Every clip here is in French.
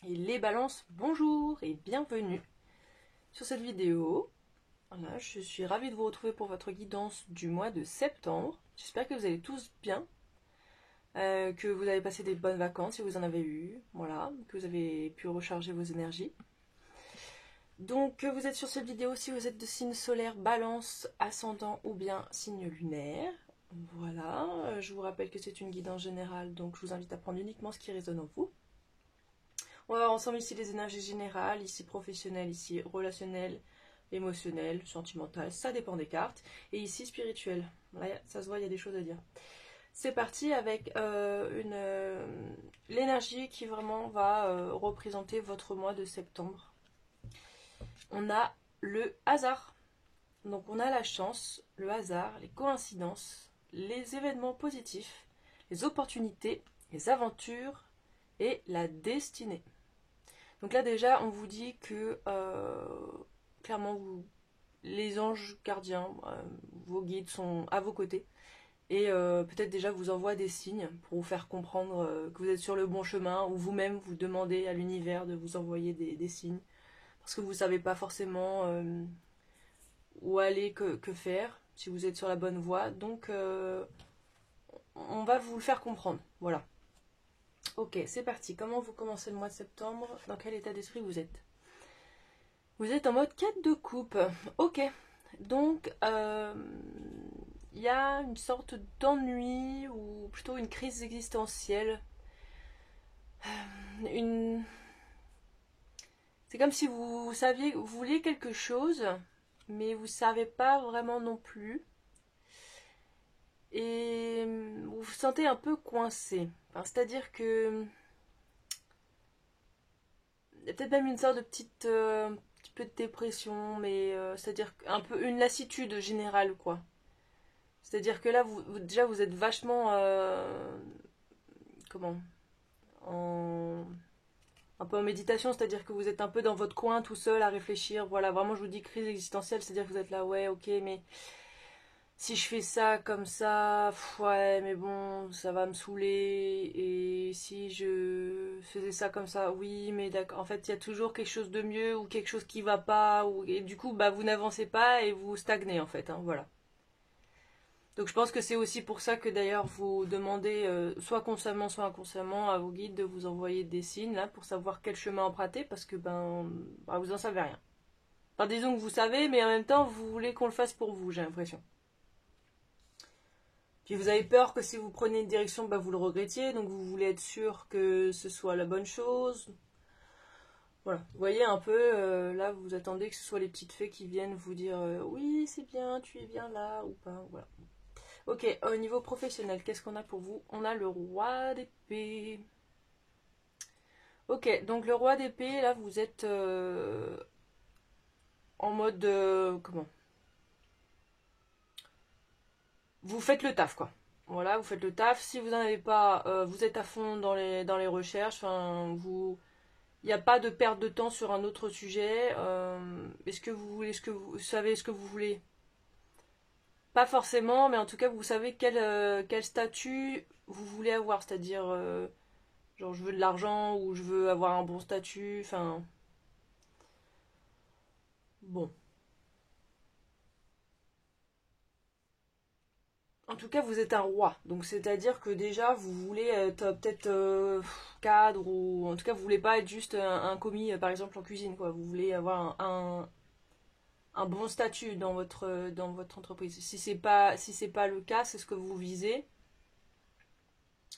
Et les balances, bonjour et bienvenue sur cette vidéo. Voilà, je suis ravie de vous retrouver pour votre guidance du mois de septembre. J'espère que vous allez tous bien, que vous avez passé des bonnes vacances si vous en avez eu, voilà, que vous avez pu recharger vos énergies. Donc vous êtes sur cette vidéo si vous êtes de signe solaire, balance, ascendant ou bien signe lunaire. Voilà, je vous rappelle que c'est une guidance générale, donc je vous invite à prendre uniquement ce qui résonne en vous. On va voir ensemble ici les énergies générales, ici professionnelles, ici relationnelles, émotionnelles, sentimentales, ça dépend des cartes. Et ici spirituelles. Là, ça se voit, il y a des choses à dire. C'est parti avec l'énergie qui vraiment va représenter votre mois de septembre. On a le hasard. Donc on a la chance, le hasard, les coïncidences, les événements positifs, les opportunités, les aventures et la destinée. Donc là déjà on vous dit que clairement les anges gardiens, vos guides sont à vos côtés et peut-être déjà vous envoient des signes pour vous faire comprendre que vous êtes sur le bon chemin ou vous-même vous demandez à l'univers de vous envoyer des signes parce que vous ne savez pas forcément où aller, que faire, si vous êtes sur la bonne voie. Donc on va vous le faire comprendre. Voilà. Ok, c'est parti. Comment vous commencez le mois de septembre? Dans quel état d'esprit vous êtes? Vous êtes en mode 4 de coupe. Ok. Donc, il y a une sorte d'ennui ou plutôt une crise existentielle. Une... C'est comme si vous saviez, vous vouliez quelque chose, mais vous ne savez pas vraiment non plus. Et vous vous sentez un peu coincé. Enfin, c'est-à-dire que il y a peut-être même une sorte de petit peu de dépression, mais c'est-à-dire un peu une lassitude générale, quoi. C'est-à-dire que là, déjà, vous êtes vachement, comment, en, un peu en méditation, c'est-à-dire que vous êtes un peu dans votre coin, tout seul, à réfléchir. Voilà, vraiment, je vous dis crise existentielle, c'est-à-dire que vous êtes là, ouais, ok, mais si je fais ça comme ça, ouais, mais bon, ça va me saouler. Et si je faisais ça comme ça, oui, mais d'accord. En fait, il y a toujours quelque chose de mieux ou quelque chose qui va pas. Et du coup, bah, vous n'avancez pas et vous stagnez, en fait. Hein, voilà. Donc, je pense que c'est aussi pour ça que d'ailleurs, vous demandez, soit consciemment, soit inconsciemment, à vos guides de vous envoyer des signes, là, pour savoir quel chemin emprunter, parce que, bah, vous en savez rien. Enfin, disons que vous savez, mais en même temps, vous voulez qu'on le fasse pour vous, j'ai l'impression. Puis vous avez peur que si vous prenez une direction, bah, vous le regrettiez, donc vous voulez être sûr que ce soit la bonne chose. Voilà, vous voyez un peu, là vous attendez que ce soit les petites fées qui viennent vous dire oui c'est bien, tu es bien là ou pas, voilà. Ok, au niveau professionnel, qu'est-ce qu'on a pour vous? On a le roi d'épée. Ok, donc le roi d'épée, là vous êtes en mode, comment? Vous faites le taf quoi. Voilà, vous faites le taf. Si vous n'en avez pas, vous êtes à fond dans les recherches. Enfin, il n'y a pas de perte de temps sur un autre sujet. Est-ce que vous voulez, est-ce que vous savez ce que vous voulez? Pas forcément, mais en tout cas, vous savez quel statut vous voulez avoir. C'est-à-dire, genre, je veux de l'argent ou je veux avoir un bon statut. Enfin, bon. En tout cas, vous êtes un roi. Donc, c'est-à-dire que déjà, vous voulez être peut-être cadre ou en tout cas, vous voulez pas être juste un commis, par exemple, en cuisine, quoi. Vous voulez avoir un bon statut dans votre entreprise. Si c'est pas le cas, c'est ce que vous visez.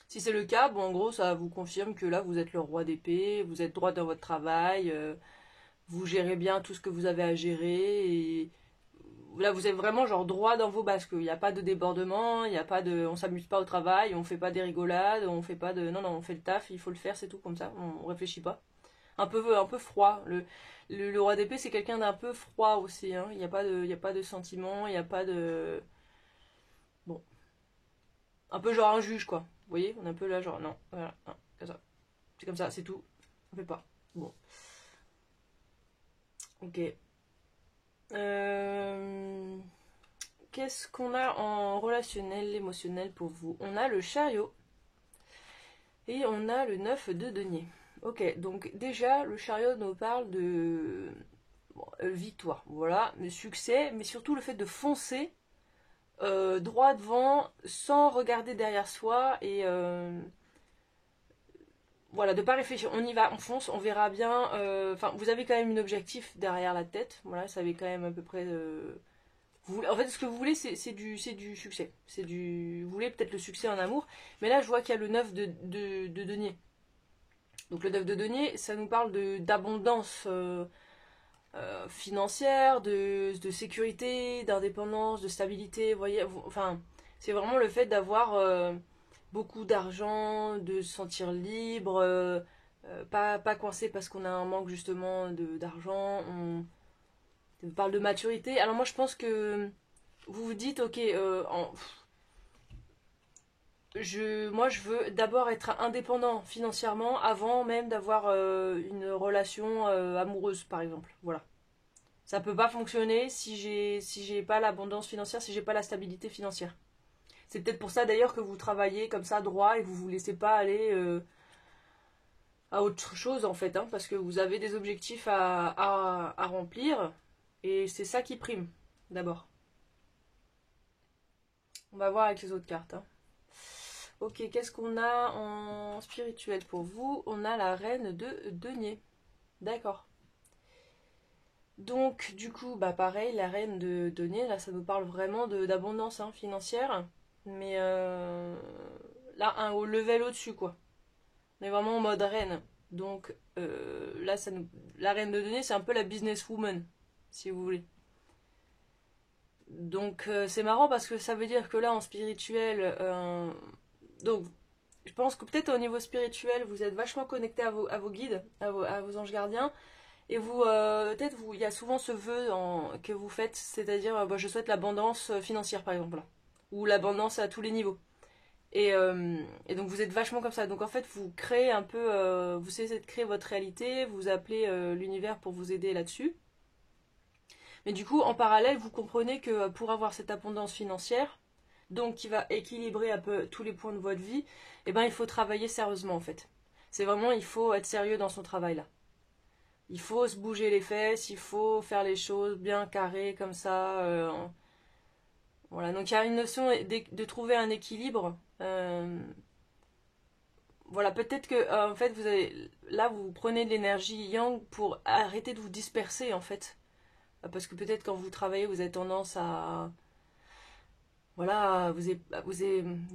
Si c'est le cas, bon, en gros, ça vous confirme que là, vous êtes le roi d'épée, vous êtes droit dans votre travail, vous gérez bien tout ce que vous avez à gérer et là, vous êtes vraiment genre droit dans vos basques. Il n'y a pas de débordement, il n'y a pas de, on s'amuse pas au travail, on fait pas des rigolades, on fait pas de, non, non, on fait le taf, il faut le faire, c'est tout comme ça, on réfléchit pas. Un peu froid. Le roi d'épée, c'est quelqu'un d'un peu froid aussi. Hein. Il y a pas de sentiment, il n'y a pas de, bon, un peu genre un juge quoi. Vous voyez, on est un peu là genre non, voilà, non, c'est comme ça, c'est tout, on fait pas. Bon, ok. Euh, Qu'est-ce qu'on a en relationnel, émotionnel pour vous? On a le chariot et on a le 9 de denier. Ok, donc déjà, le chariot nous parle de bon, victoire, voilà, de succès, mais surtout le fait de foncer droit devant sans regarder derrière soi et voilà, de pas réfléchir. On y va, on fonce, on verra bien. Enfin, vous avez quand même un objectif derrière la tête, voilà, vous savez quand même à peu près. En fait, ce que vous voulez, c'est du succès. Vous voulez peut-être le succès en amour, mais là, je vois qu'il y a le 9 de denier. Donc le 9 de denier, ça nous parle d'abondance financière, de sécurité, d'indépendance, de stabilité. Vous voyez, enfin, c'est vraiment le fait d'avoir beaucoup d'argent, de se sentir libre, pas coincé parce qu'on a un manque justement d'argent. On parle de maturité. Alors moi, je pense que vous vous dites, ok, moi, je veux d'abord être indépendant financièrement avant même d'avoir une relation amoureuse, par exemple. Voilà. Ça peut pas fonctionner si j'ai pas l'abondance financière, si j'ai pas la stabilité financière. C'est peut-être pour ça d'ailleurs que vous travaillez comme ça droit et vous vous laissez pas aller à autre chose en fait, hein, parce que vous avez des objectifs à remplir et c'est ça qui prime d'abord. On va voir avec les autres cartes, hein. Ok, qu'est-ce qu'on a en spirituel pour vous? On a la reine de denier. D'accord. Donc, du coup, bah pareil, la reine de denier, là, ça nous parle vraiment d'abondance hein, financière. Mais là, au level au-dessus, quoi. On est vraiment en mode reine. Donc, là, la reine de denier, c'est un peu la businesswoman, si vous voulez. Donc, c'est marrant parce que ça veut dire que là, en spirituel, donc, je pense que peut-être au niveau spirituel, vous êtes vachement connecté à vos guides, à vos anges gardiens. Et vous, peut-être, il y a souvent ce vœu que vous faites, c'est-à-dire, bah, je souhaite l'abondance financière, par exemple, là. Ou l'abondance à tous les niveaux. Et donc, vous êtes vachement comme ça. Donc, en fait, vous créez un peu, vous essayez de créer votre réalité, vous appelez l'univers pour vous aider là-dessus. Mais du coup, en parallèle, vous comprenez que pour avoir cette abondance financière, donc qui va équilibrer un peu tous les points de votre vie, eh ben, il faut travailler sérieusement, en fait. C'est vraiment, il faut être sérieux dans son travail, là. Il faut se bouger les fesses, il faut faire les choses bien carrées comme ça. Voilà, donc il y a une notion de trouver un équilibre. Voilà, peut-être que en fait là vous prenez de l'énergie yang pour arrêter de vous disperser en fait, parce que peut-être quand vous travaillez vous avez tendance à voilà vous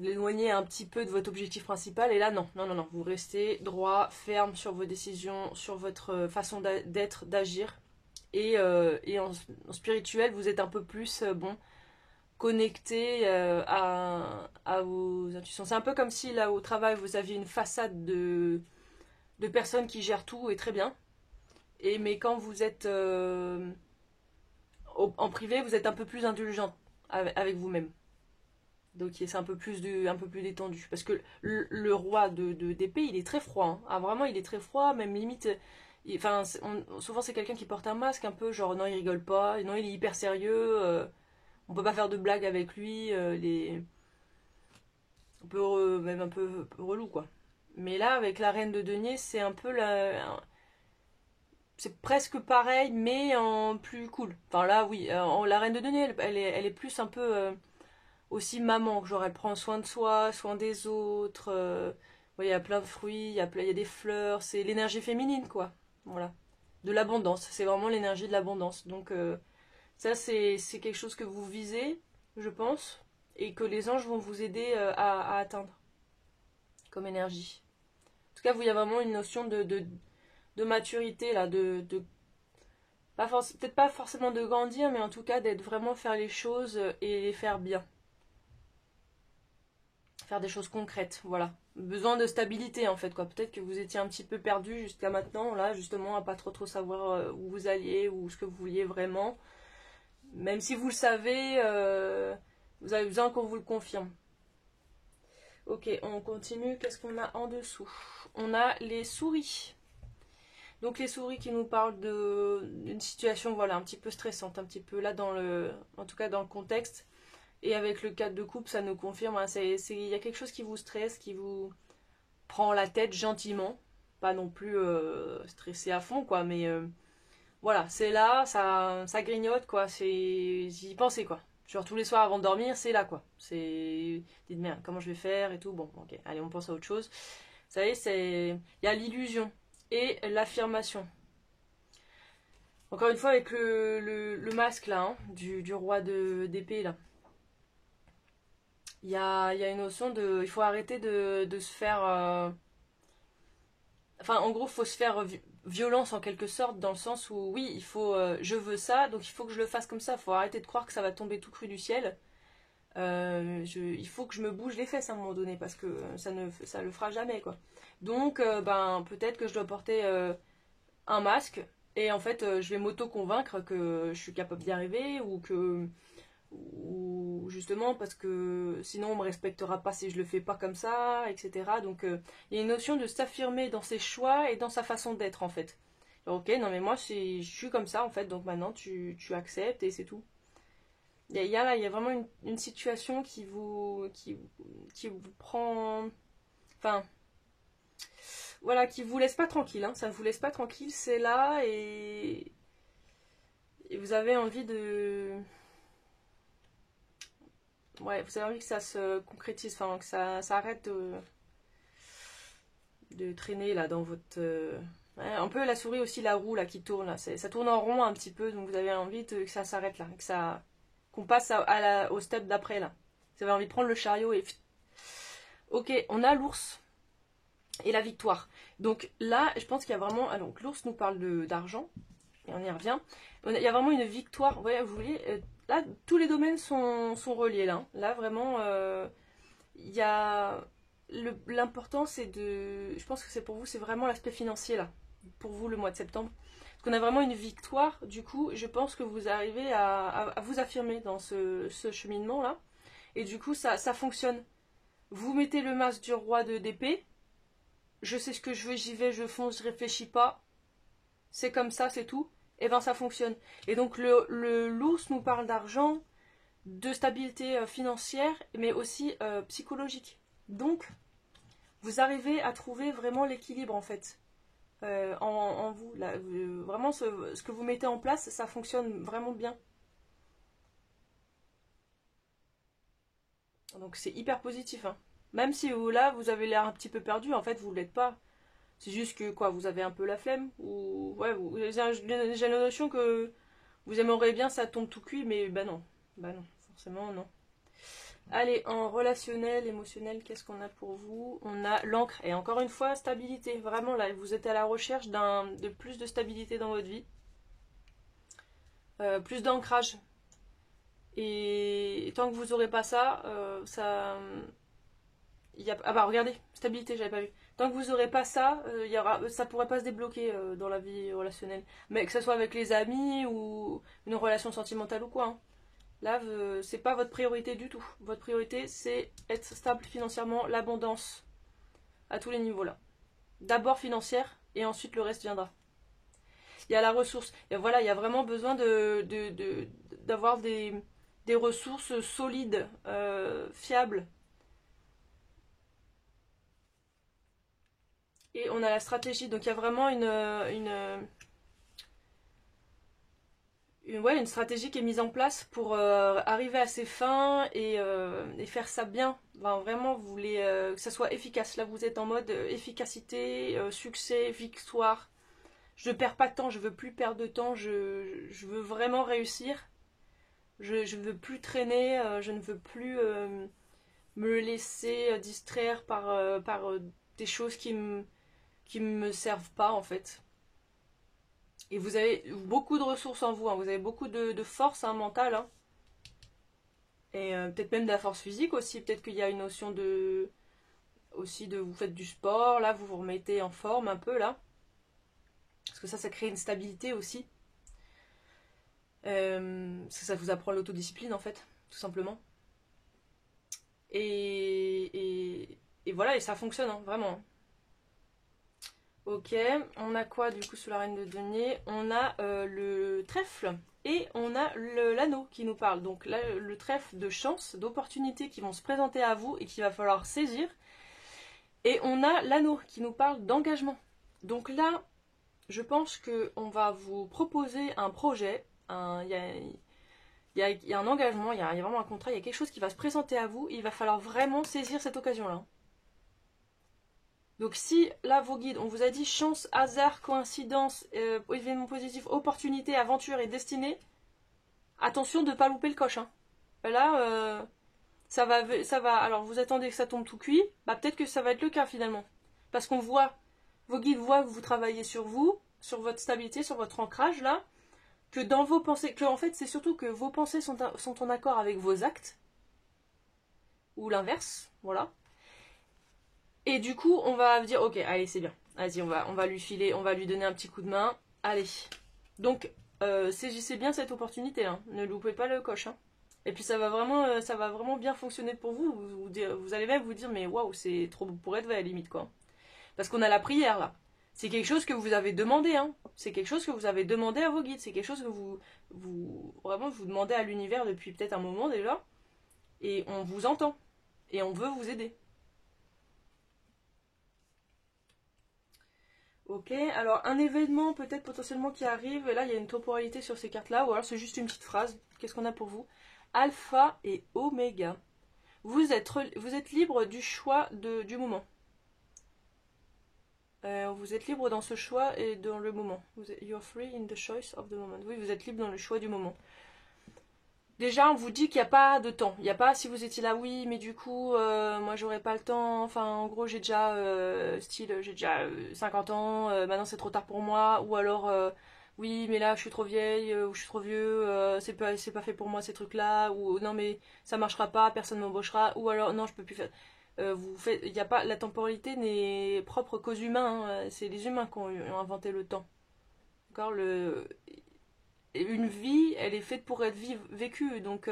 éloigner un petit peu de votre objectif principal et là non non non non vous restez droit ferme sur vos décisions, sur votre façon d'être, d'agir. Et en spirituel, vous êtes un peu plus bon, connecté à vos intuitions. C'est un peu comme si là au travail, vous aviez une façade de personnes qui gèrent tout et très bien. Mais quand vous êtes en privé, vous êtes un peu plus indulgent avec vous-même. Donc c'est un peu plus détendu. Parce que le roi d'épée, il est très froid, hein. Ah, vraiment, il est très froid, même limite. Enfin, souvent c'est quelqu'un qui porte un masque un peu, genre non, il rigole pas, non, il est hyper sérieux, on peut pas faire de blagues avec lui, un peu, même un peu relou, quoi. Mais là, avec la reine de denier, c'est un peu c'est presque pareil, mais en plus cool. Enfin là, oui, la reine de denier, elle est plus un peu aussi maman, genre elle prend soin de soi, soin des autres. Ouais, il y a plein de fruits, il y a des fleurs, c'est l'énergie féminine quoi. Voilà. De l'abondance, c'est vraiment l'énergie de l'abondance. Donc ça c'est quelque chose que vous visez, je pense, et que les anges vont vous aider à atteindre comme énergie. En tout cas, il y a vraiment une notion de maturité là, peut-être pas forcément de grandir, mais en tout cas d'être vraiment faire les choses et les faire bien. Faire des choses concrètes, voilà. Besoin de stabilité en fait quoi. Peut-être que vous étiez un petit peu perdu jusqu'à maintenant, là justement à pas trop savoir où vous alliez ou ce que vous vouliez vraiment. Même si vous le savez, vous avez besoin qu'on vous le confirme. Ok, on continue. Qu'est-ce qu'on a en dessous? On a les souris. Donc les souris qui nous parlent d'une situation voilà un petit peu stressante, un petit peu là en tout cas dans le contexte. Et avec le 4 de coupe, ça nous confirme, hein, il y a quelque chose qui vous stresse, qui vous prend la tête gentiment. pas non plus stressé à fond, quoi, mais voilà, c'est là, ça grignote, quoi, j'y pensais, quoi. Genre tous les soirs avant de dormir, c'est là, quoi. Dites merde, comment je vais faire et tout. Bon, ok, allez, on pense à autre chose. Vous savez, il y a l'illusion et l'affirmation. Encore une fois, avec le masque, là, hein, du roi d'épée, là. Il y a une notion de... Il faut arrêter de se faire... Enfin, en gros, il faut se faire violence en quelque sorte, dans le sens où, oui, il faut... je veux ça, donc il faut que je le fasse comme ça. Il faut arrêter de croire que ça va tomber tout cru du ciel. Il faut que je me bouge les fesses à un moment donné, parce que ça le fera jamais, quoi. Donc, ben, peut-être que je dois porter un masque, et en fait, je vais m'auto-convaincre que je suis capable d'y arriver, ou justement parce que sinon on me respectera pas si je le fais pas comme ça, etc. Donc il y a une notion de s'affirmer dans ses choix et dans sa façon d'être en fait. Alors, ok, non mais moi je suis comme ça en fait, donc maintenant tu acceptes et c'est tout. Il y a vraiment une situation qui vous prend... Enfin, voilà, qui vous laisse pas tranquille, hein. Ça ne vous laisse pas tranquille, c'est là et vous avez envie de... Ouais, vous avez envie que ça se concrétise, enfin que ça arrête de traîner là dans votre... ouais, un peu la souris aussi, la roue là qui tourne là, ça tourne en rond un petit peu, donc vous avez envie que ça s'arrête là, qu'on passe au step d'après là. Vous avez envie de prendre le chariot et... Ok, on a l'ours et la victoire. Donc là, je pense qu'il y a vraiment... Ah, donc l'ours nous parle d'argent, et on y revient. Il y a vraiment une victoire, ouais, vous voyez... Là, tous les domaines sont reliés là. Là, vraiment, il y a l'important, c'est de... Je pense que c'est pour vous, c'est vraiment l'aspect financier là. Pour vous, le mois de septembre. Parce qu'on a vraiment une victoire. Du coup, je pense que vous arrivez à vous affirmer dans ce cheminement là. Et du coup, ça fonctionne. Vous mettez le masque du roi d'épée. Je sais ce que je veux, j'y vais, je fonce, je réfléchis pas. C'est comme ça, c'est tout. Et ben ça fonctionne. Et donc l'ours nous parle d'argent, de stabilité financière, mais aussi psychologique. Donc, vous arrivez à trouver vraiment l'équilibre en fait en vous. Là, vraiment, ce que vous mettez en place, ça fonctionne vraiment bien. Donc c'est hyper positif, hein. Même si là, vous avez l'air un petit peu perdu, en fait, vous ne l'êtes pas. C'est juste que quoi, vous avez un peu la flemme ou ouais, j'ai la notion que vous aimeriez bien ça tombe tout cuit, mais bah non, forcément non. Allez, en relationnel, émotionnel, qu'est-ce qu'on a pour vous? On a l'encre et encore une fois stabilité. Vraiment là, vous êtes à la recherche de plus de stabilité dans votre vie, plus d'ancrage. Et tant que vous aurez pas ça, ah bah regardez, stabilité, j'avais pas vu. Tant que vous aurez pas ça, ça pourrait pas se débloquer dans la vie relationnelle. Mais que ce soit avec les amis ou une relation sentimentale ou quoi, hein. Là, c'est pas votre priorité du tout. Votre priorité, c'est être stable financièrement, l'abondance à tous les niveaux là. D'abord financière et ensuite le reste viendra. Il y a la ressource. Et voilà, il y a vraiment besoin d'avoir des ressources solides, fiables. Et on a la stratégie. Donc il y a vraiment une stratégie qui est mise en place pour arriver à ses fins et faire ça bien. Enfin, vraiment, vous voulez que ça soit efficace. Là, vous êtes en mode efficacité, succès, victoire. Je ne perds pas de temps, je veux plus perdre de temps, je veux vraiment réussir. Je ne veux plus traîner, je ne veux plus me laisser distraire par des choses qui me servent pas en fait. Et vous avez beaucoup de ressources en vous, hein. Vous avez beaucoup de force mentale, hein. Et peut-être même de la force physique aussi. Peut-être qu'il y a une notion aussi de vous faites du sport, là vous vous remettez en forme un peu là. Parce que ça crée une stabilité aussi. Parce que ça vous apprend l'autodiscipline en fait, tout simplement. Et voilà, et ça fonctionne, hein, vraiment. Ok, on a quoi du coup sous la reine de denier? On a le trèfle et on a l'anneau qui nous parle. Donc là, le trèfle de chance, d'opportunités qui vont se présenter à vous et qu'il va falloir saisir. Et on a l'anneau qui nous parle d'engagement. Donc là, je pense qu'on va vous proposer un projet. Il y a un engagement, il y a vraiment un contrat, il y a quelque chose qui va se présenter à vous. Il va falloir vraiment saisir cette occasion-là. Donc si là vos guides, on vous a dit chance, hasard, coïncidence, événement positif, opportunité, aventure et destinée, attention de ne pas louper le coche. Hein. Là, ça va. Alors vous attendez que ça tombe tout cuit, bah peut-être que ça va être le cas finalement, parce qu'on voit, vos guides voient que vous travaillez sur vous, sur votre stabilité, sur votre ancrage là, que dans vos pensées, que en fait c'est surtout que vos pensées sont en accord avec vos actes, ou l'inverse, voilà. Et du coup, on va dire, ok, allez, c'est bien. Vas-y, on va lui filer, on va lui donner un petit coup de main. Allez. Donc, saisissez bien cette opportunité, hein. Ne loupez pas le coche, hein. Et puis ça va vraiment bien fonctionner pour vous. Vous allez même vous dire, mais waouh, c'est trop beau pour être vrai, à la limite, quoi. Parce qu'on a la prière, là. C'est quelque chose que vous avez demandé, hein. C'est quelque chose que vous avez demandé à vos guides. C'est quelque chose que vous demandez à l'univers depuis peut-être un moment déjà. Et on vous entend. Et on veut vous aider. Ok, alors un événement peut-être potentiellement qui arrive, et là il y a une temporalité sur ces cartes-là, ou alors c'est juste une petite phrase. Qu'est-ce qu'on a pour vous? Alpha et Oméga. Vous êtes libre du choix du moment. Vous êtes libre dans ce choix et dans le moment. You're free in the choice of the moment. Oui, vous êtes libre dans le choix du moment. Déjà, on vous dit qu'il n'y a pas de temps. Il n'y a pas si vous étiez là, oui, mais du coup, moi j'aurais pas le temps. Enfin, en gros, j'ai déjà, j'ai déjà 50 ans, maintenant c'est trop tard pour moi. Ou alors, oui, mais là je suis trop vieille, ou je suis trop vieux, c'est pas fait pour moi ces trucs-là. Ou non, mais ça marchera pas, personne m'embauchera. Ou alors, non, je peux plus faire. Il y a pas, la temporalité n'est propre qu'aux humains, hein. C'est les humains qui ont inventé le temps. D'accord, une vie, elle est faite pour être vécue. Donc,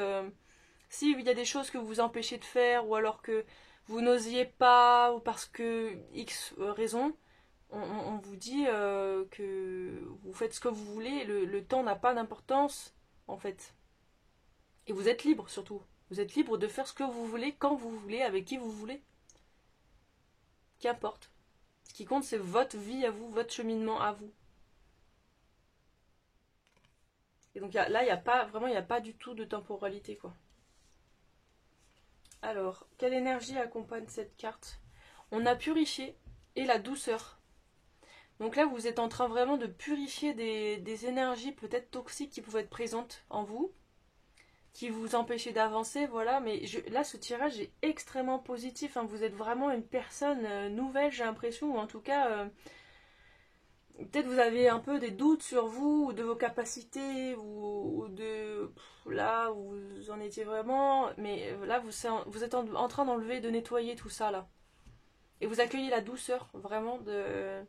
s'il y a des choses que vous empêchez de faire, ou alors que vous n'osiez pas, ou parce que X raison, on vous dit que vous faites ce que vous voulez, le temps n'a pas d'importance, en fait. Et vous êtes libre, surtout. Vous êtes libre de faire ce que vous voulez, quand vous voulez, avec qui vous voulez. Qu'importe. Ce qui compte, c'est votre vie à vous, votre cheminement à vous. Et donc là, il n'y a pas, vraiment, il n'y a pas du tout de temporalité, quoi. Alors, quelle énergie accompagne cette carte? On a purifié et la douceur. Donc là, vous êtes en train vraiment de purifier des énergies peut-être toxiques qui pouvaient être présentes en vous, qui vous empêchaient d'avancer, voilà. Mais là, ce tirage est extrêmement positif, hein. Vous êtes vraiment une personne nouvelle, j'ai l'impression, ou en tout cas, peut-être vous avez un peu des doutes sur vous, ou de vos capacités, ou de là où vous en étiez vraiment. Mais là, vous êtes en train d'enlever, de nettoyer tout ça, là. Et vous accueillez la douceur, vraiment, de...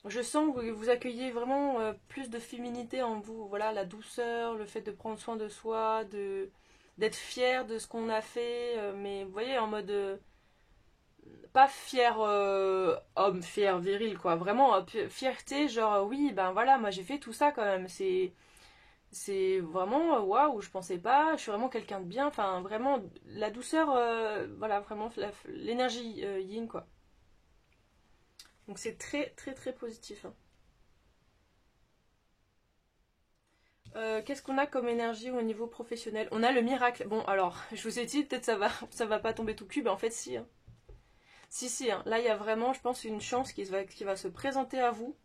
Je sens que vous accueillez vraiment plus de féminité en vous. Voilà, la douceur, le fait de prendre soin de soi, d'être fier de ce qu'on a fait. Mais vous voyez, en mode... pas fier homme, fier viril, quoi. Vraiment, fierté, genre, oui, ben voilà, moi j'ai fait tout ça quand même. C'est vraiment, waouh, je pensais pas, je suis vraiment quelqu'un de bien. Enfin, vraiment, la douceur, voilà, vraiment, l'énergie yin, quoi. Donc c'est très, très, très positif, hein. Qu'est-ce qu'on a comme énergie au niveau professionnel? On a le miracle. Bon, alors, je vous ai dit, peut-être ça va pas tomber tout cul, mais en fait, si, hein. Si, hein. Là, il y a vraiment, je pense, une chance qui va se présenter à vous.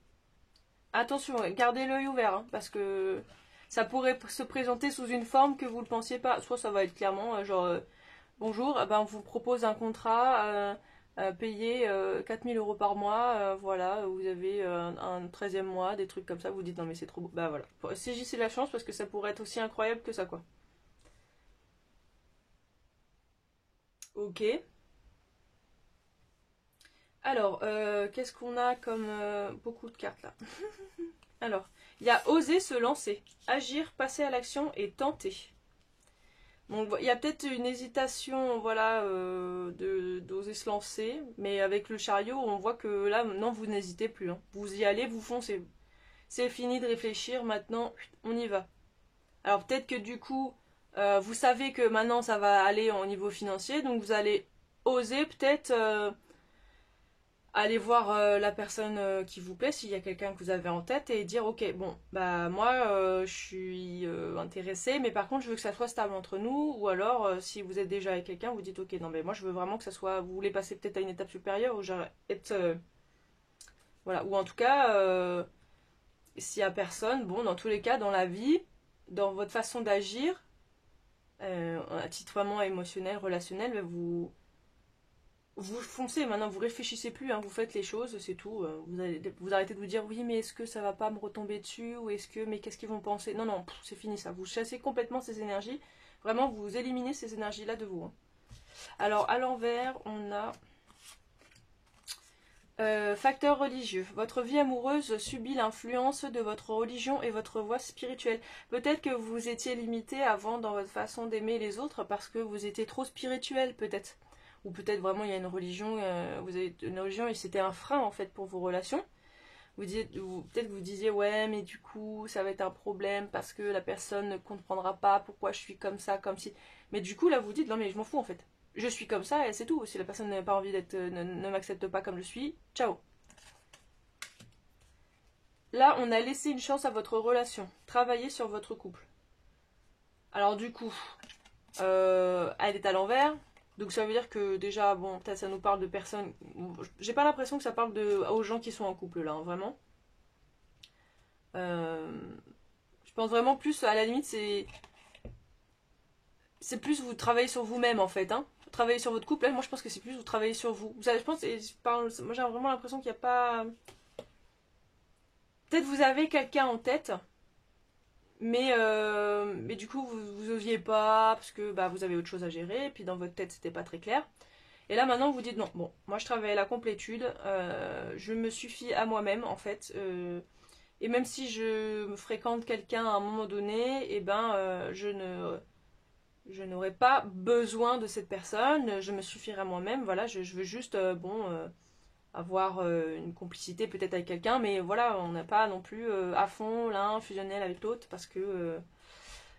Attention, gardez l'œil ouvert, hein, parce que ça pourrait se présenter sous une forme que vous ne le pensiez pas. Soit ça va être clairement, genre, bonjour, ben, on vous propose un contrat payé 4000 € par mois, voilà, vous avez un 13e mois, des trucs comme ça, vous dites non mais c'est trop beau. Bah voilà, saisissez la chance parce que ça pourrait être aussi incroyable que ça, quoi. Ok. Alors, qu'est-ce qu'on a comme beaucoup de cartes là? Alors, il y a oser se lancer, agir, passer à l'action et tenter. Bon, il y a peut-être une hésitation, voilà, d'oser se lancer, mais avec le chariot, on voit que là, non, vous n'hésitez plus, hein. Vous y allez, vous foncez. C'est fini de réfléchir, maintenant, on y va. Alors peut-être que du coup, vous savez que maintenant ça va aller au niveau financier, donc vous allez oser peut-être Allez voir la personne qui vous plaît, s'il y a quelqu'un que vous avez en tête, et dire ok, bon, bah moi je suis intéressée, mais par contre je veux que ça soit stable entre nous, ou alors si vous êtes déjà avec quelqu'un, vous dites ok, non mais moi je veux vraiment que ça soit, vous voulez passer peut-être à une étape supérieure, ou genre être, voilà, ou en tout cas, s'il y a personne, bon, dans tous les cas, dans la vie, dans votre façon d'agir, à titre vraiment émotionnel, relationnel, bah, vous foncez maintenant, vous réfléchissez plus, hein, vous faites les choses, c'est tout. Vous arrêtez de vous dire oui, mais est-ce que ça va pas me retomber dessus, ou est-ce que, mais qu'est-ce qu'ils vont penser? Non, non, c'est fini ça. Vous chassez complètement ces énergies. Vraiment, vous éliminez ces énergies-là de vous, hein. Alors, à l'envers, on a facteur religieux. Votre vie amoureuse subit l'influence de votre religion et votre voie spirituelle. Peut-être que vous étiez limité avant dans votre façon d'aimer les autres parce que vous étiez trop spirituel, peut-être. Ou peut-être vraiment il y a une religion, vous avez une religion et c'était un frein en fait pour vos relations. Peut-être que vous disiez ouais mais du coup ça va être un problème parce que la personne ne comprendra pas pourquoi je suis comme ça, comme si. Mais du coup là vous dites non mais je m'en fous en fait. Je suis comme ça et c'est tout. Si la personne n'a pas envie d'être, ne m'accepte pas comme je suis, ciao. Là, on a laissé une chance à votre relation. Travaillez sur votre couple. Alors du coup, elle est à l'envers. Donc ça veut dire que déjà, bon, peut-être ça nous parle de personnes. J'ai pas l'impression que ça parle aux gens qui sont en couple là, hein, vraiment. Euh, je pense vraiment plus, à la limite, c'est plus vous travaillez sur vous-même en fait, hein. Vous travaillez sur votre couple. Là, moi je pense que c'est plus vous travaillez sur vous. Vous savez, je pense, moi j'ai vraiment l'impression qu'il n'y a pas. Peut-être vous avez quelqu'un en tête, mais du coup, vous oviez pas, parce que bah, vous avez autre chose à gérer, et puis dans votre tête, c'était pas très clair. Et là, maintenant, vous dites non, bon, moi je travaille à la complétude, je me suffis à moi-même, en fait. Et même si je me fréquente quelqu'un à un moment donné, et ben, je n'aurai pas besoin de cette personne, je me suffirai à moi-même, voilà, je veux juste, bon, avoir une complicité peut-être avec quelqu'un, mais voilà, on n'a pas non plus à fond l'un fusionnel avec l'autre parce que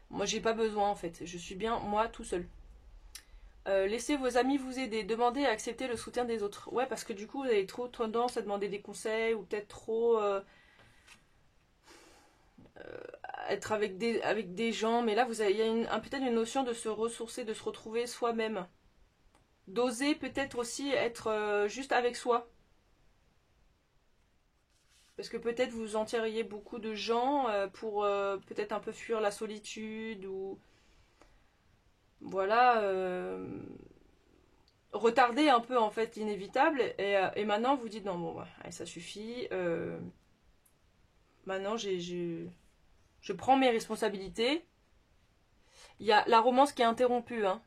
moi j'ai pas besoin en fait, je suis bien moi tout seul. Laissez vos amis vous aider, demandez et acceptez le soutien des autres. Ouais, parce que du coup vous avez trop tendance à demander des conseils ou peut-être trop être avec des gens, mais là vous avez, il y a peut-être une notion de se ressourcer, de se retrouver soi-même. D'oser peut-être aussi être juste avec soi. Parce que peut-être vous en tiriez beaucoup de gens pour peut-être un peu fuir la solitude ou voilà, retarder un peu en fait l'inévitable et maintenant vous dites non bon ouais, allez, ça suffit, maintenant je prends mes responsabilités. Il y a la romance qui est interrompue, hein.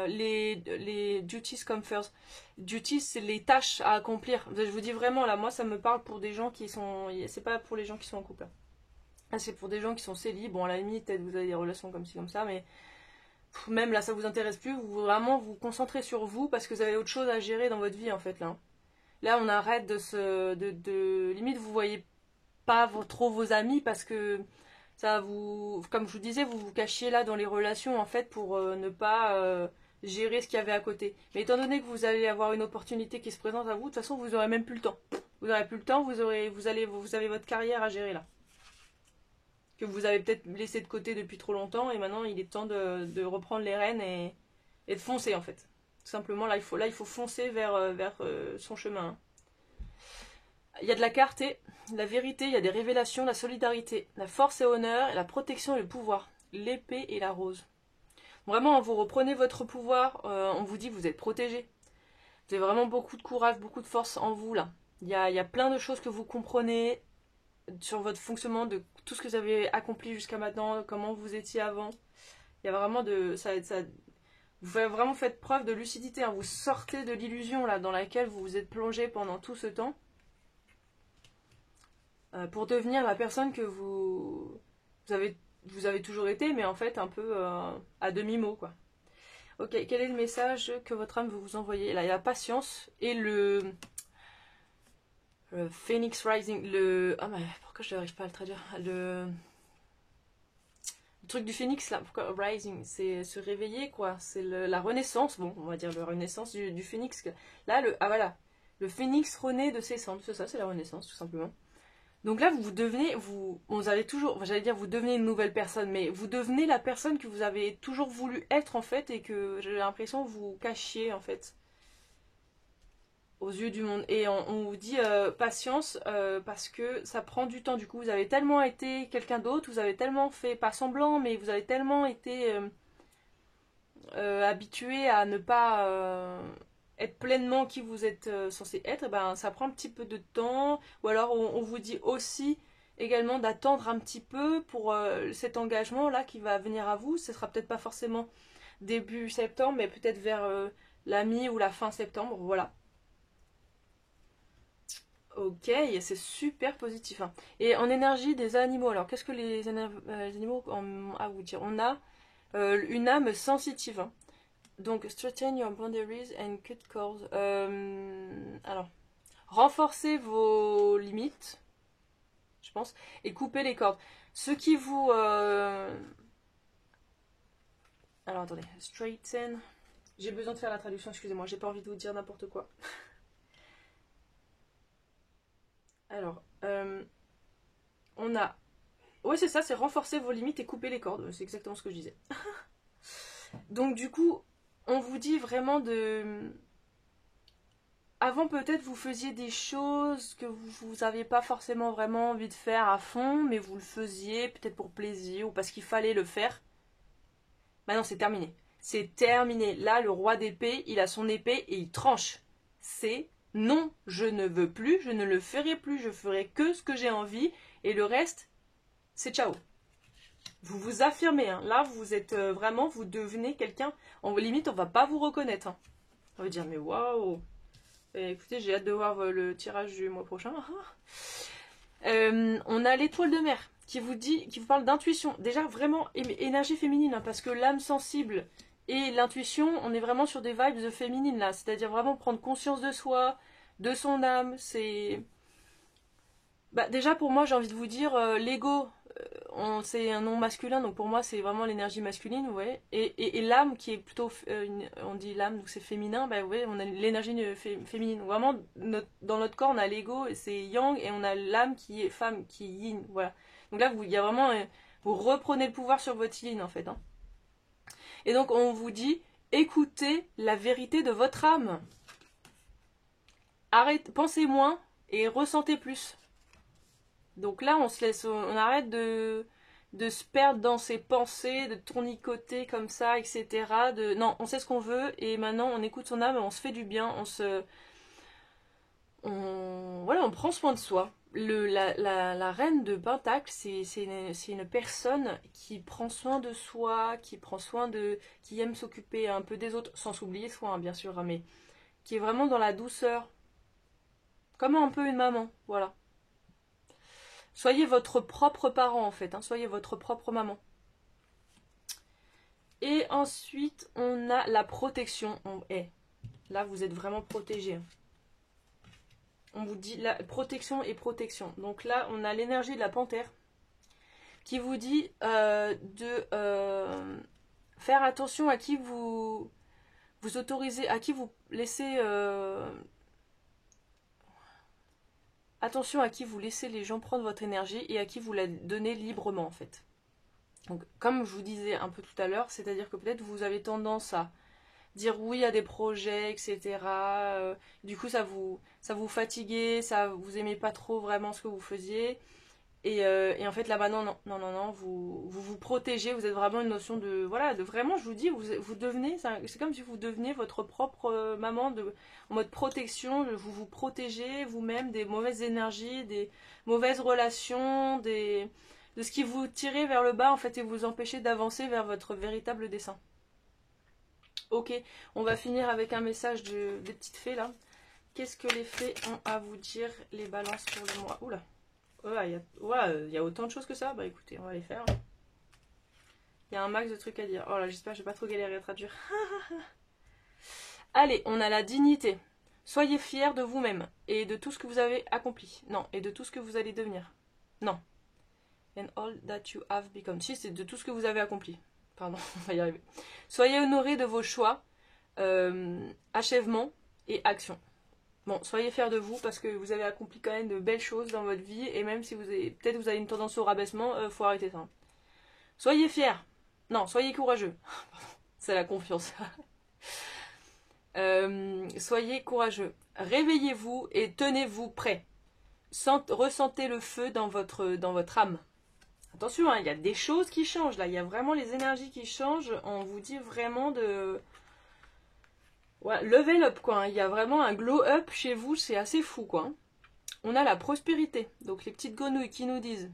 Les duties come first. Duties, c'est les tâches à accomplir. Je vous dis vraiment là, moi ça me parle pour des gens qui sont, c'est pas pour les gens qui sont en couple. Ah, c'est pour des gens qui sont célibes. Bon, à la limite, peut-être vous avez des relations comme ci, comme ça, mais même là, ça vous intéresse plus. Vous vraiment vous concentrez sur vous parce que vous avez autre chose à gérer dans votre vie, en fait, là. Là, on arrête limite, vous voyez pas trop vos amis parce que ça vous. Comme je vous disais, vous vous cachiez là dans les relations, en fait, pour ne pas gérer ce qu'il y avait à côté. Mais étant donné que vous allez avoir une opportunité qui se présente à vous, de toute façon, vous aurez même plus le temps. Vous aurez plus le temps, vous avez votre carrière à gérer là que vous avez peut-être laissé de côté depuis trop longtemps et maintenant il est temps de reprendre les rênes et de foncer en fait. Tout simplement là il faut foncer vers son chemin. Il y a de la clarté, de la vérité, il y a des révélations, la solidarité, la force et honneur, la protection et le pouvoir, l'épée et la rose. Vraiment, vous reprenez votre pouvoir, on vous dit que vous êtes protégé. Vous avez vraiment beaucoup de courage, beaucoup de force en vous là. Il y a plein de choses que vous comprenez, sur votre fonctionnement, de tout ce que vous avez accompli jusqu'à maintenant, comment vous étiez avant. Il y a vraiment vous avez vraiment fait preuve de lucidité, hein. Vous sortez de l'illusion là dans laquelle vous vous êtes plongé pendant tout ce temps pour devenir la personne que vous avez, vous avez toujours été, mais en fait un peu à demi-mot quoi. Ok, quel est le message que votre âme veut vous envoyer? Là, il y a la patience et le Phoenix Rising, ah mais pourquoi je n'arrive pas à le traduire? Le truc du phénix là, pourquoi Rising? C'est se réveiller quoi, c'est la renaissance, bon on va dire la renaissance du phénix. Là, ah voilà, Le phénix renaît de ses cendres, c'est ça, c'est la renaissance tout simplement. Donc là, vous devenez, vous avez toujours, enfin, j'allais dire vous devenez une nouvelle personne, mais vous devenez la personne que vous avez toujours voulu être en fait et que j'ai l'impression que vous cachiez en fait aux yeux du monde. Et on vous dit patience parce que ça prend du temps. Du coup, vous avez tellement été quelqu'un d'autre, vous avez tellement fait, pas semblant, mais vous avez tellement été habitué à ne pas être pleinement qui vous êtes censé être, et ben, ça prend un petit peu de temps. Ou alors on vous dit aussi également d'attendre un petit peu pour cet engagement-là qui va venir à vous. Ce sera peut-être pas forcément début septembre, mais peut-être vers la mi ou la fin septembre. Voilà. Ok, c'est super positif, hein. Et en énergie des animaux, alors qu'est-ce que les animaux ont à vous dire? On a une âme sensitive, hein. Donc, straighten your boundaries and cut cords. Alors, renforcez vos limites, je pense, et coupez les cordes. Ce qui vous... Alors, attendez, straighten... J'ai besoin de faire la traduction, excusez-moi, j'ai pas envie de vous dire n'importe quoi. Alors, on a... Ouais, c'est ça, c'est renforcer vos limites et couper les cordes. C'est exactement ce que je disais. Donc, du coup, on vous dit vraiment de... Avant, peut-être, vous faisiez des choses que vous n'aviez pas forcément vraiment envie de faire à fond, mais vous le faisiez peut-être pour plaisir ou parce qu'il fallait le faire. Maintenant, c'est terminé. C'est terminé. Là, le roi d'épée, il a son épée et il tranche. C'est non, je ne veux plus, je ne le ferai plus, je ferai que ce que j'ai envie et le reste, c'est ciao. Vous vous affirmez, hein. Là, vous êtes vraiment, vous devenez quelqu'un. En limite, on va pas vous reconnaître, hein. On va dire, mais waouh! Écoutez, j'ai hâte de voir le tirage du mois prochain. On a l'étoile de mer qui vous dit, qui vous parle d'intuition. Déjà, vraiment, énergie féminine, hein, parce que l'âme sensible et l'intuition, on est vraiment sur des vibes féminines là. C'est-à-dire vraiment prendre conscience de soi, de son âme. C'est. Bah, déjà, pour moi, j'ai envie de vous dire, l'ego, c'est un nom masculin, donc pour moi c'est vraiment l'énergie masculine, vous voyez. Et l'âme qui est plutôt, on dit l'âme, donc c'est féminin, bah, vous voyez, on a l'énergie féminine. Vraiment, dans notre corps, on a l'ego, c'est yang, et on a l'âme qui est femme, qui est yin, voilà. Donc là, il y a vraiment, vous reprenez le pouvoir sur votre yin en fait, hein. Et donc on vous dit, écoutez la vérité de votre âme. Pensez moins et ressentez plus. Donc là, on arrête de se perdre dans ses pensées, de tournicoter comme ça, etc. Non, on sait ce qu'on veut et maintenant on écoute son âme, on se fait du bien, voilà, on prend soin de soi. La reine de Pentacle, c'est une personne qui prend soin de soi, qui aime s'occuper un peu des autres, sans s'oublier soi, hein, bien sûr, hein, mais qui est vraiment dans la douceur, comme un peu une maman, voilà. Soyez votre propre parent en fait, hein, soyez votre propre maman. Et ensuite, on a la protection. Là, vous êtes vraiment protégé. On vous dit la protection et protection. Donc là, on a l'énergie de la panthère qui vous dit de faire attention à qui vous autorisez, à qui vous laissez... attention à qui vous laissez les gens prendre votre énergie et à qui vous la donnez librement en fait. Donc, comme je vous disais un peu tout à l'heure, c'est-à-dire que peut-être vous avez tendance à dire oui à des projets, etc. Du coup, ça vous fatiguait, vous aimez pas trop vraiment ce que vous faisiez. Et en fait, là maintenant, non, vous protégez, vous êtes vraiment une notion de, voilà, de vraiment, je vous dis, vous devenez, c'est comme si vous deveniez votre propre maman en mode protection, vous vous protégez vous-même des mauvaises énergies, des mauvaises relations, de ce qui vous tirait vers le bas en fait et vous empêchez d'avancer vers votre véritable dessein. Ok, on va finir avec un message des petites fées là. Qu'est-ce que les fées ont à vous dire, les balances pour le mois? Oula, il y a autant de choses que ça. Bah écoutez, on va les faire. Il y a un max de trucs à dire. Oh là, j'espère que je vais pas trop galérer à traduire. Allez, on a la dignité. Soyez fiers de vous-même et de tout ce que vous avez accompli. Non, et de tout ce que vous allez devenir. Non. And all that you have become. Si, c'est de tout ce que vous avez accompli. Pardon, on va y arriver. Soyez honorés de vos choix, achèvements et actions. Bon, soyez fiers de vous parce que vous avez accompli quand même de belles choses dans votre vie et même si vous avez peut-être vous avez une tendance au rabaissement, faut arrêter ça. Soyez fiers. Non, soyez courageux. C'est la confiance. Soyez courageux. Réveillez-vous et tenez-vous prêts. Ressentez le feu dans votre âme. Attention, hein, il y a des choses qui changent là. Il y a vraiment les énergies qui changent. On vous dit vraiment de... Ouais, level up quoi. Il y a vraiment un glow up chez vous. C'est assez fou quoi. On a la prospérité. Donc les petites grenouilles qui nous disent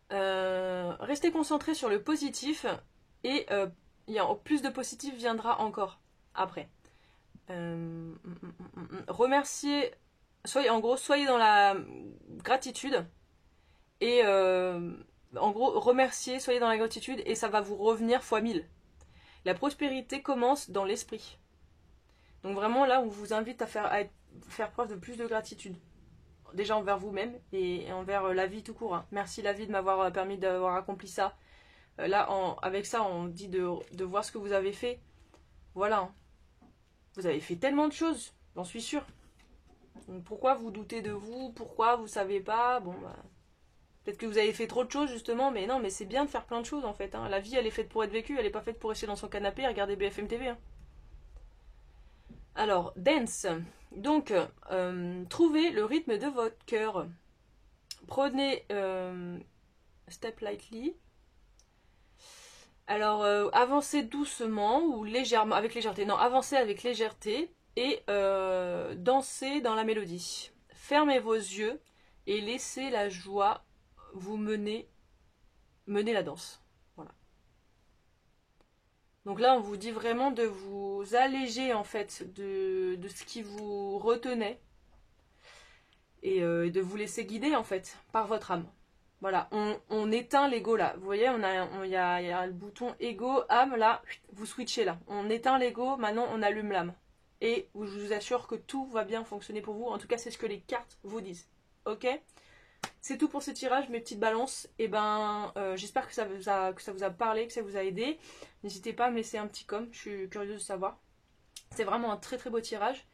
restez concentrés sur le positif et plus de positif viendra encore après. Remerciez, soyez dans la gratitude et en gros remerciez, soyez dans la gratitude et ça va vous revenir fois 1000. La prospérité commence dans l'esprit. Donc vraiment là on vous invite à faire preuve de plus de gratitude. Déjà envers vous-même et envers la vie tout court. Hein. Merci la vie de m'avoir permis d'avoir accompli ça. Là, avec ça, on dit de voir ce que vous avez fait. Voilà. Hein. Vous avez fait tellement de choses, j'en suis sûre. Donc pourquoi vous doutez de vous? Pourquoi vous savez pas? Bon, bah, peut-être que vous avez fait trop de choses justement, mais non, mais c'est bien de faire plein de choses en fait. Hein. La vie, elle est faite pour être vécue, elle n'est pas faite pour rester dans son canapé et regarder BFM TV. Hein. Alors, dance. Donc, trouvez le rythme de votre cœur. Prenez step lightly. Alors, avancez doucement ou légèrement, avec légèreté. Non, avancez avec légèreté et dansez dans la mélodie. Fermez vos yeux et laissez la joie vous mener la danse. Voilà. Donc là, on vous dit vraiment de vous alléger en fait de ce qui vous retenait et de vous laisser guider en fait par votre âme. Voilà, on éteint l'ego là. Vous voyez, il y a le bouton ego, âme là, vous switchez là. On éteint l'ego, maintenant on allume l'âme. Et je vous assure que tout va bien fonctionner pour vous. En tout cas, c'est ce que les cartes vous disent. Ok? C'est tout pour ce tirage, mes petites balances. Et ben, j'espère que ça vous a parlé, que ça vous a aidé. N'hésitez pas à me laisser un petit com, je suis curieuse de savoir. C'est vraiment un très très beau tirage.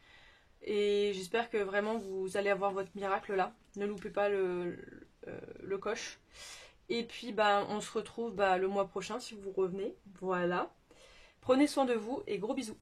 Et j'espère que vraiment vous allez avoir votre miracle là. Ne loupez pas le coche. Et puis bah, on se retrouve le mois prochain si vous revenez. Voilà. Prenez soin de vous et gros bisous.